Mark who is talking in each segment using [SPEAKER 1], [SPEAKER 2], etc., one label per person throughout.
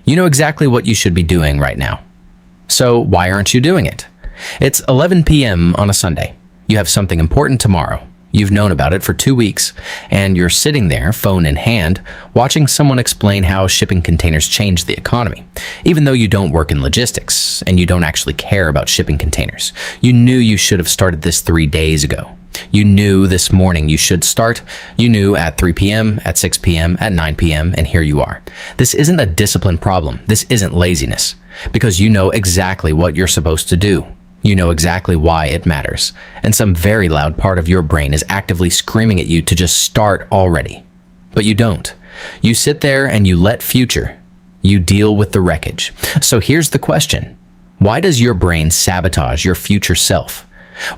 [SPEAKER 1] You know exactly what you should be doing right now. So why aren't you doing it? It's 11 p.m. on a Sunday. You have something important tomorrow. You've known about it for 2 weeks, and you're sitting there, phone in hand, watching someone explain how shipping containers change the economy, even though you don't work in logistics and you don't actually care about shipping containers. You knew you should have started this 3 days ago. You knew this morning you should start. You knew at 3 p.m., at 6 p.m., at 9 p.m., and here you are. This isn't a discipline problem. This isn't laziness, because you know exactly what you're supposed to do. You know exactly why it matters, and some very loud part of your brain is actively screaming at you to just start already. But you don't. You sit there and you let future. You deal with the wreckage. So here's the question. Why does your brain sabotage your future self?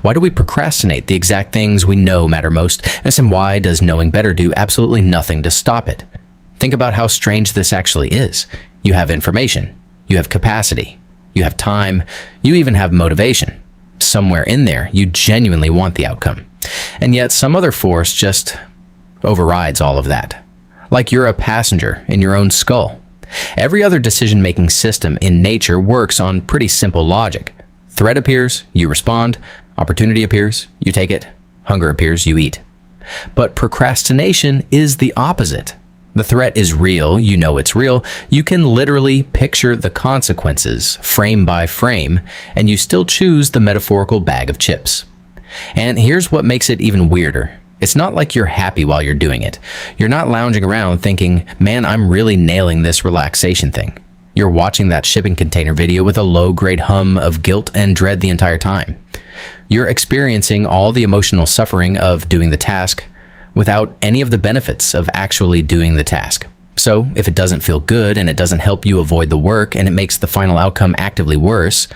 [SPEAKER 1] Why do we procrastinate the exact things we know matter most, and why does knowing better do absolutely nothing to stop it? Think about how strange this actually is. You have information. You have capacity. You have time, you even have motivation. Somewhere in there, you genuinely want the outcome. And yet some other force just overrides all of that. Like you're a passenger in your own skull. Every other decision-making system in nature works on pretty simple logic. Threat appears, you respond. Opportunity appears, you take it. Hunger appears, you eat. But procrastination is the opposite. The threat is real, you know it's real, you can literally picture the consequences frame by frame, and you still choose the metaphorical bag of chips. And here's what makes it even weirder. It's not like you're happy while you're doing it. You're not lounging around thinking, man, I'm really nailing this relaxation thing. You're watching that shipping container video with a low-grade hum of guilt and dread the entire time. You're experiencing all the emotional suffering of doing the task, without any of the benefits of actually doing the task. So, if it doesn't feel good and it doesn't help you avoid the work and it makes the final outcome actively worse,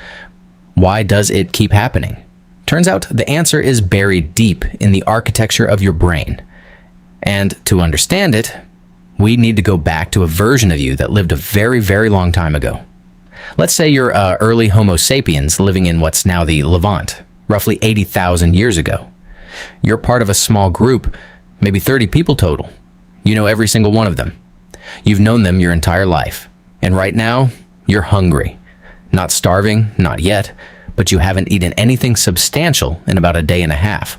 [SPEAKER 1] why does it keep happening? Turns out the answer is buried deep in the architecture of your brain. And to understand it, we need to go back to a version of you that lived a very, very long time ago. Let's say you're early Homo sapiens living in what's now the Levant, roughly 80,000 years ago. You're part of a small group, maybe 30 people total. You know every single one of them. You've known them your entire life. And right now, you're hungry. Not starving, not yet, but you haven't eaten anything substantial in about a day and a half.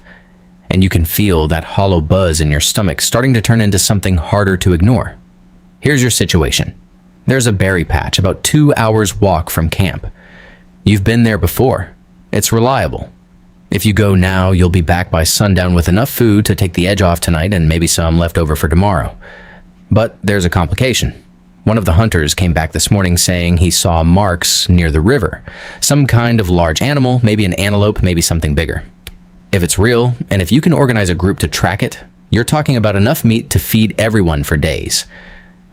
[SPEAKER 1] And you can feel that hollow buzz in your stomach starting to turn into something harder to ignore. Here's your situation. There's a berry patch about 2 hours walk from camp. You've been there before. It's reliable. If you go now, you'll be back by sundown with enough food to take the edge off tonight and maybe some left over for tomorrow. But there's a complication. One of the hunters came back this morning saying he saw marks near the river. Some kind of large animal, maybe an antelope, maybe something bigger. If it's real, and if you can organize a group to track it, you're talking about enough meat to feed everyone for days.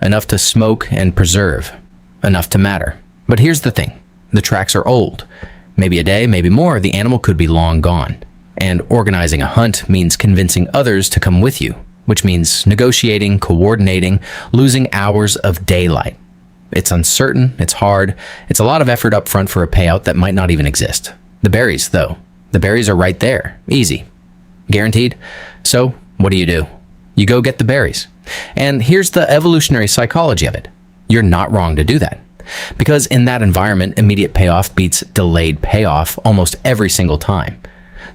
[SPEAKER 1] Enough to smoke and preserve. Enough to matter. But here's the thing. The tracks are old. Maybe a day, maybe more, the animal could be long gone. And organizing a hunt means convincing others to come with you, which means negotiating, coordinating, losing hours of daylight. It's uncertain, it's hard, it's a lot of effort up front for a payout that might not even exist. The berries, though. The berries are right there. Easy. Guaranteed. So, what do? You go get the berries. And here's the evolutionary psychology of it. You're not wrong to do that. Because in that environment, immediate payoff beats delayed payoff almost every single time.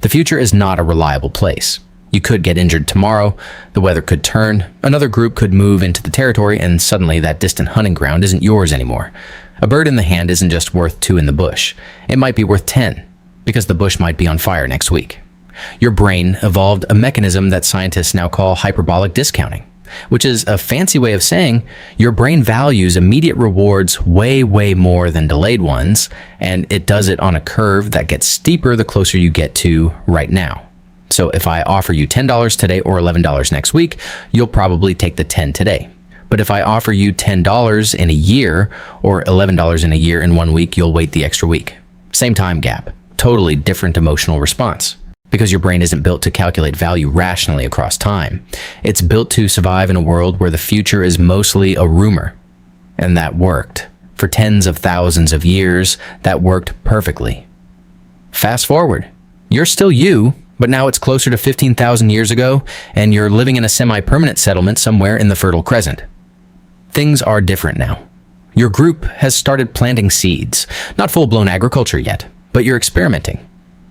[SPEAKER 1] The future is not a reliable place. You could get injured tomorrow, the weather could turn, another group could move into the territory, and suddenly that distant hunting ground isn't yours anymore. A bird in the hand isn't just worth 2 in the bush. It might be worth 10, because the bush might be on fire next week. Your brain evolved a mechanism that scientists now call hyperbolic discounting, which is a fancy way of saying your brain values immediate rewards way, way more than delayed ones, and it does it on a curve that gets steeper the closer you get to right now. So if I offer you $10 today or $11 next week, you'll probably take the 10 today. But if I offer you $10 in a year or $11 in a year in 1 week, you'll wait the extra week. Same time gap, totally different emotional response. Because your brain isn't built to calculate value rationally across time. It's built to survive in a world where the future is mostly a rumor. And that worked. For tens of thousands of years, that worked perfectly. Fast forward. You're still you, but now it's closer to 15,000 years ago, and you're living in a semi-permanent settlement somewhere in the Fertile Crescent. Things are different now. Your group has started planting seeds. Not full-blown agriculture yet, but you're experimenting.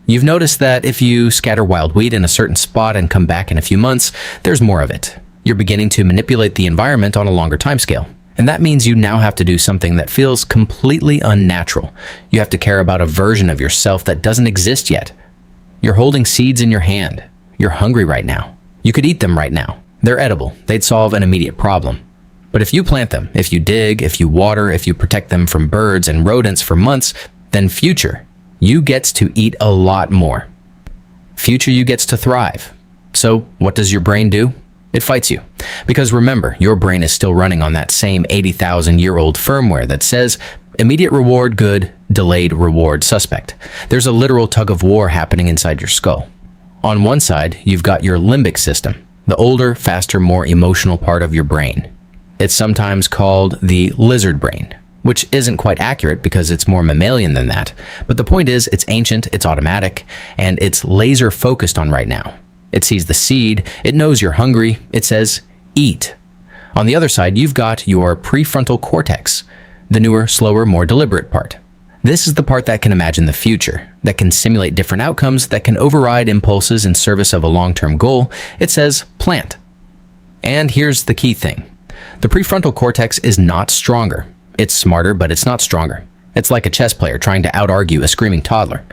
[SPEAKER 1] You've noticed that if you scatter wild wheat in a certain spot and come back in a few months, there's more of it. You're beginning to manipulate the environment on a longer timescale. And that means you now have to do something that feels completely unnatural. You have to care about a version of yourself that doesn't exist yet. You're holding seeds in your hand. You're hungry right now. You could eat them right now. They're edible. They'd solve an immediate problem. But if you plant them, if you dig, if you water, if you protect them from birds and rodents for months, then future, you gets to eat a lot more. Future, you gets to thrive. So what does your brain do? It fights you. Because remember, your brain is still running on that same 80,000-year-old firmware that says, immediate reward good, delayed reward suspect. There's a literal tug of war happening inside your skull. On one side, you've got your limbic system, the older, faster, more emotional part of your brain. It's sometimes called the lizard brain, which isn't quite accurate because it's more mammalian than that. But the point is, it's ancient, it's automatic, and it's laser focused on right now. It sees the seed, it knows you're hungry, it says, eat. On the other side, you've got your prefrontal cortex, the newer, slower, more deliberate part. This is the part that can imagine the future, that can simulate different outcomes, that can override impulses in service of a long-term goal. It says, plant. And here's the key thing. The prefrontal cortex is not stronger. It's smarter, but it's not stronger. It's like a chess player trying to out-argue a screaming toddler.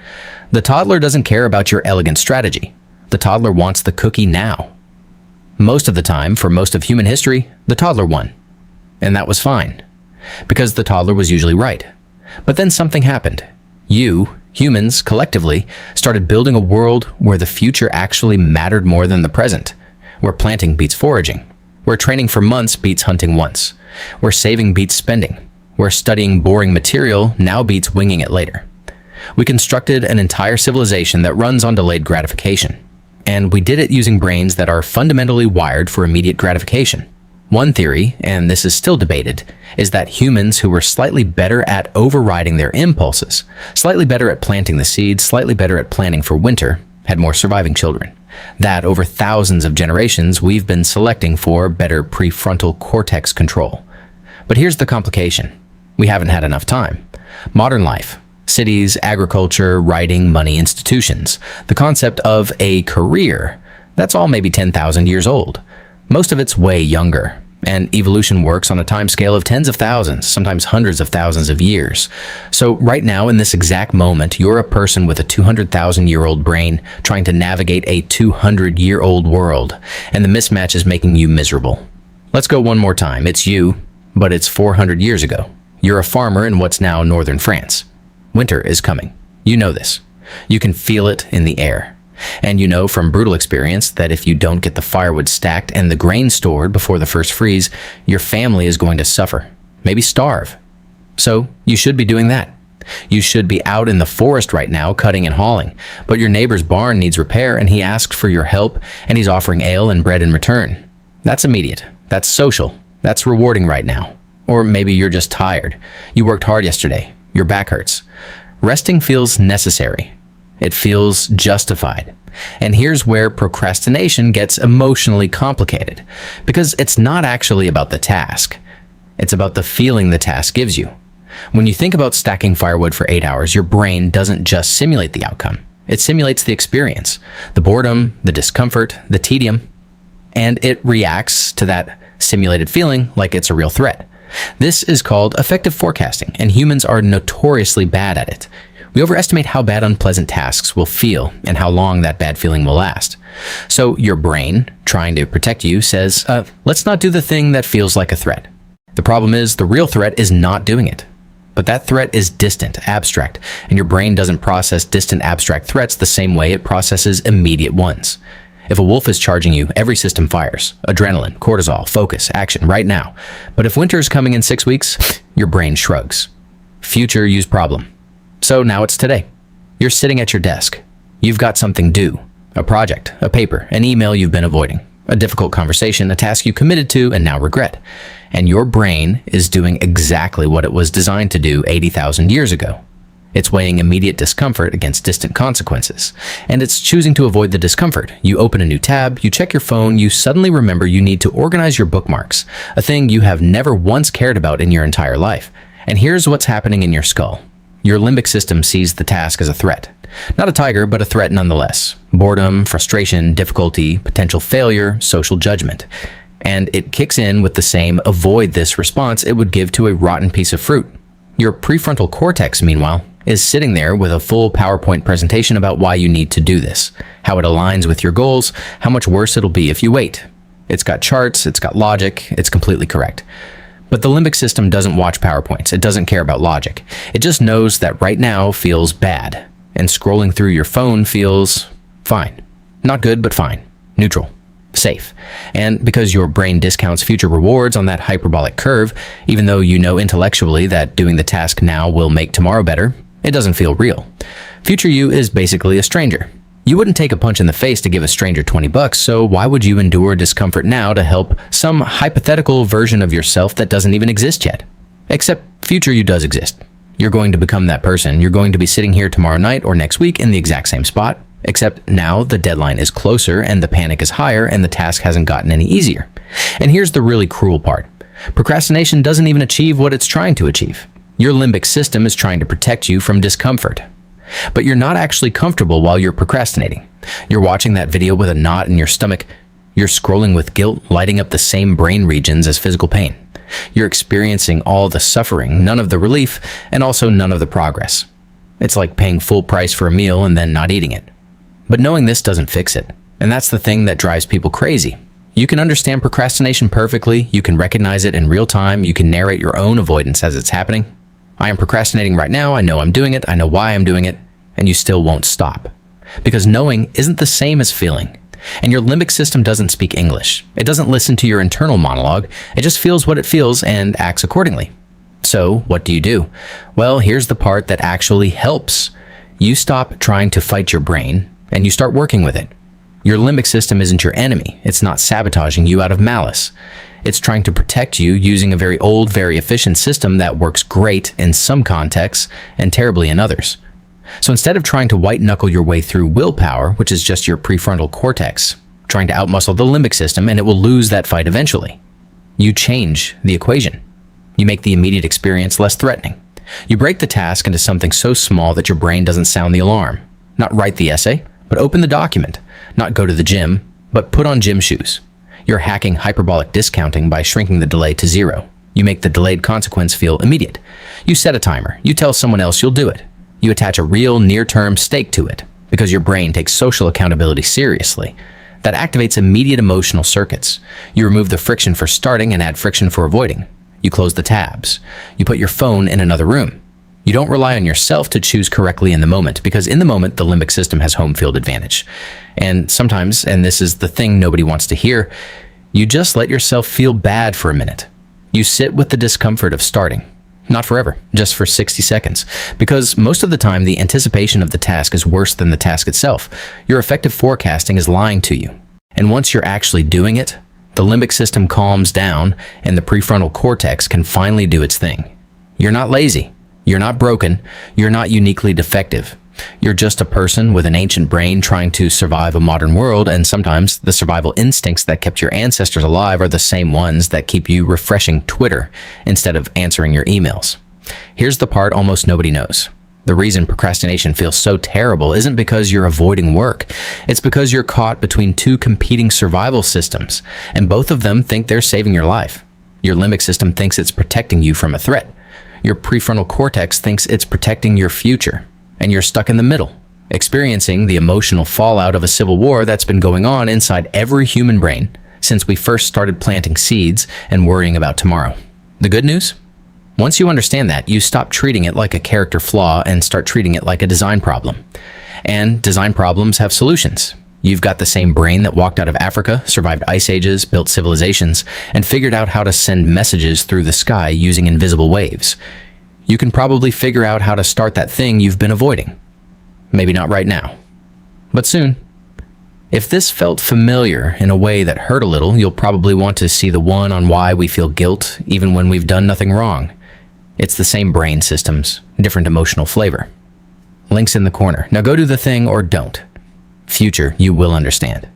[SPEAKER 1] The toddler doesn't care about your elegant strategy. The toddler wants the cookie now. Most of the time, for most of human history, the toddler won. And that was fine, because the toddler was usually right. But then something happened. You, humans, collectively, started building a world where the future actually mattered more than the present, where planting beats foraging, where training for months beats hunting once, where saving beats spending, where studying boring material now beats winging it later. We constructed an entire civilization that runs on delayed gratification. And we did it using brains that are fundamentally wired for immediate gratification. One theory, and this is still debated, is that humans who were slightly better at overriding their impulses, slightly better at planting the seeds, slightly better at planning for winter, had more surviving children. That over thousands of generations, we've been selecting for better prefrontal cortex control. But here's the complication. We haven't had enough time. Modern life, cities, agriculture, writing, money, institutions, the concept of a career, that's all maybe 10,000 years old. Most of it's way younger, and evolution works on a time scale of tens of thousands, sometimes hundreds of thousands of years. So right now, in this exact moment, you're a person with a 200,000-year-old brain trying to navigate a 200-year-old world, and the mismatch is making you miserable. Let's go one more time. It's you, but it's 400 years ago. You're a farmer in what's now northern France. Winter is coming. You know this. You can feel it in the air. And you know from brutal experience that if you don't get the firewood stacked and the grain stored before the first freeze, your family is going to suffer, maybe starve. So you should be doing that. You should be out in the forest right now cutting and hauling, but your neighbor's barn needs repair and he asked for your help and he's offering ale and bread in return. That's immediate. That's social. That's rewarding right now. Or maybe you're just tired. You worked hard yesterday. Your back hurts. Resting feels necessary. It feels justified. And here's where procrastination gets emotionally complicated, because it's not actually about the task. It's about the feeling the task gives you. When you think about stacking firewood for 8 hours, your brain doesn't just simulate the outcome. It simulates the experience, the boredom, the discomfort, the tedium, and it reacts to that simulated feeling like it's a real threat. This is called effective forecasting, and humans are notoriously bad at it. We overestimate how bad unpleasant tasks will feel and how long that bad feeling will last. So your brain, trying to protect you, says, let's not do the thing that feels like a threat. The problem is the real threat is not doing it. But that threat is distant, abstract, and your brain doesn't process distant, abstract threats the same way it processes immediate ones. If a wolf is charging you, every system fires. Adrenaline, cortisol, focus, action, right now. But if winter is coming in 6 weeks, your brain shrugs. Future use problem. So now it's today. You're sitting at your desk. You've got something due. A project, a paper, an email you've been avoiding, a difficult conversation, a task you committed to and now regret. And your brain is doing exactly what it was designed to do 80,000 years ago. It's weighing immediate discomfort against distant consequences. And it's choosing to avoid the discomfort. You open a new tab, you check your phone, you suddenly remember you need to organize your bookmarks, a thing you have never once cared about in your entire life. And here's what's happening in your skull. Your limbic system sees the task as a threat. Not a tiger, but a threat nonetheless. Boredom, frustration, difficulty, potential failure, social judgment. And it kicks in with the same avoid this response it would give to a rotten piece of fruit. Your prefrontal cortex, meanwhile, is sitting there with a full PowerPoint presentation about why you need to do this, how it aligns with your goals, how much worse it'll be if you wait. It's got charts, it's got logic, it's completely correct. But the limbic system doesn't watch PowerPoints. It doesn't care about logic. It just knows that right now feels bad, and scrolling through your phone feels fine. Not good, but fine. Neutral. Safe. And because your brain discounts future rewards on that hyperbolic curve, even though you know intellectually that doing the task now will make tomorrow better, it doesn't feel real. Future you is basically a stranger. You wouldn't take a punch in the face to give a stranger $20, so why would you endure discomfort now to help some hypothetical version of yourself that doesn't even exist yet? Except future you does exist. You're going to become that person. You're going to be sitting here tomorrow night or next week in the exact same spot, except now the deadline is closer and the panic is higher and the task hasn't gotten any easier. And here's the really cruel part. Procrastination doesn't even achieve what it's trying to achieve. Your limbic system is trying to protect you from discomfort. But you're not actually comfortable while you're procrastinating. You're watching that video with a knot in your stomach. You're scrolling with guilt, lighting up the same brain regions as physical pain. You're experiencing all the suffering, none of the relief, and also none of the progress. It's like paying full price for a meal and then not eating it. But knowing this doesn't fix it. And that's the thing that drives people crazy. You can understand procrastination perfectly. You can recognize it in real time. You can narrate your own avoidance as it's happening. I am procrastinating right now. I know I'm doing it. I know why I'm doing it. And you still won't stop. Because knowing isn't the same as feeling. And your limbic system doesn't speak English. It doesn't listen to your internal monologue. It just feels what it feels and acts accordingly. So what do? Well, here's the part that actually helps. You stop trying to fight your brain and you start working with it. Your limbic system isn't your enemy. It's not sabotaging you out of malice. It's trying to protect you using a very old, very efficient system that works great in some contexts and terribly in others. So instead of trying to white-knuckle your way through willpower, which is just your prefrontal cortex, trying to outmuscle the limbic system, and it will lose that fight eventually, you change the equation. You make the immediate experience less threatening. You break the task into something so small that your brain doesn't sound the alarm. Not write the essay, but open the document. Not go to the gym, but put on gym shoes. You're hacking hyperbolic discounting by shrinking the delay to zero. You make the delayed consequence feel immediate. You set a timer. You tell someone else you'll do it. You attach a real near-term stake to it because your brain takes social accountability seriously. That activates immediate emotional circuits. You remove the friction for starting and add friction for avoiding. You close the tabs. You put your phone in another room. You don't rely on yourself to choose correctly in the moment because in the moment, the limbic system has home field advantage. And sometimes, and this is the thing nobody wants to hear, you just let yourself feel bad for a minute. You sit with the discomfort of starting. Not forever, just for 60 seconds. Because most of the time, the anticipation of the task is worse than the task itself. Your effective forecasting is lying to you. And once you're actually doing it, the limbic system calms down and the prefrontal cortex can finally do its thing. You're not lazy. You're not broken. You're not uniquely defective. You're just a person with an ancient brain trying to survive a modern world, and sometimes the survival instincts that kept your ancestors alive are the same ones that keep you refreshing Twitter instead of answering your emails. Here's the part almost nobody knows. The reason procrastination feels so terrible isn't because you're avoiding work. It's because you're caught between two competing survival systems, and both of them think they're saving your life. Your limbic system thinks it's protecting you from a threat. Your prefrontal cortex thinks it's protecting your future. And you're stuck in the middle, experiencing the emotional fallout of a civil war that's been going on inside every human brain since we first started planting seeds and worrying about tomorrow. The good news? Once you understand that, you stop treating it like a character flaw and start treating it like a design problem. And design problems have solutions. You've got the same brain that walked out of Africa, survived ice ages, built civilizations, and figured out how to send messages through the sky using invisible waves. You can probably figure out how to start that thing you've been avoiding. Maybe not right now, but soon. If this felt familiar in a way that hurt a little, you'll probably want to see the one on why we feel guilt even when we've done nothing wrong. It's the same brain systems, different emotional flavor. Links in the corner. Now go do the thing or don't. Future, you will understand.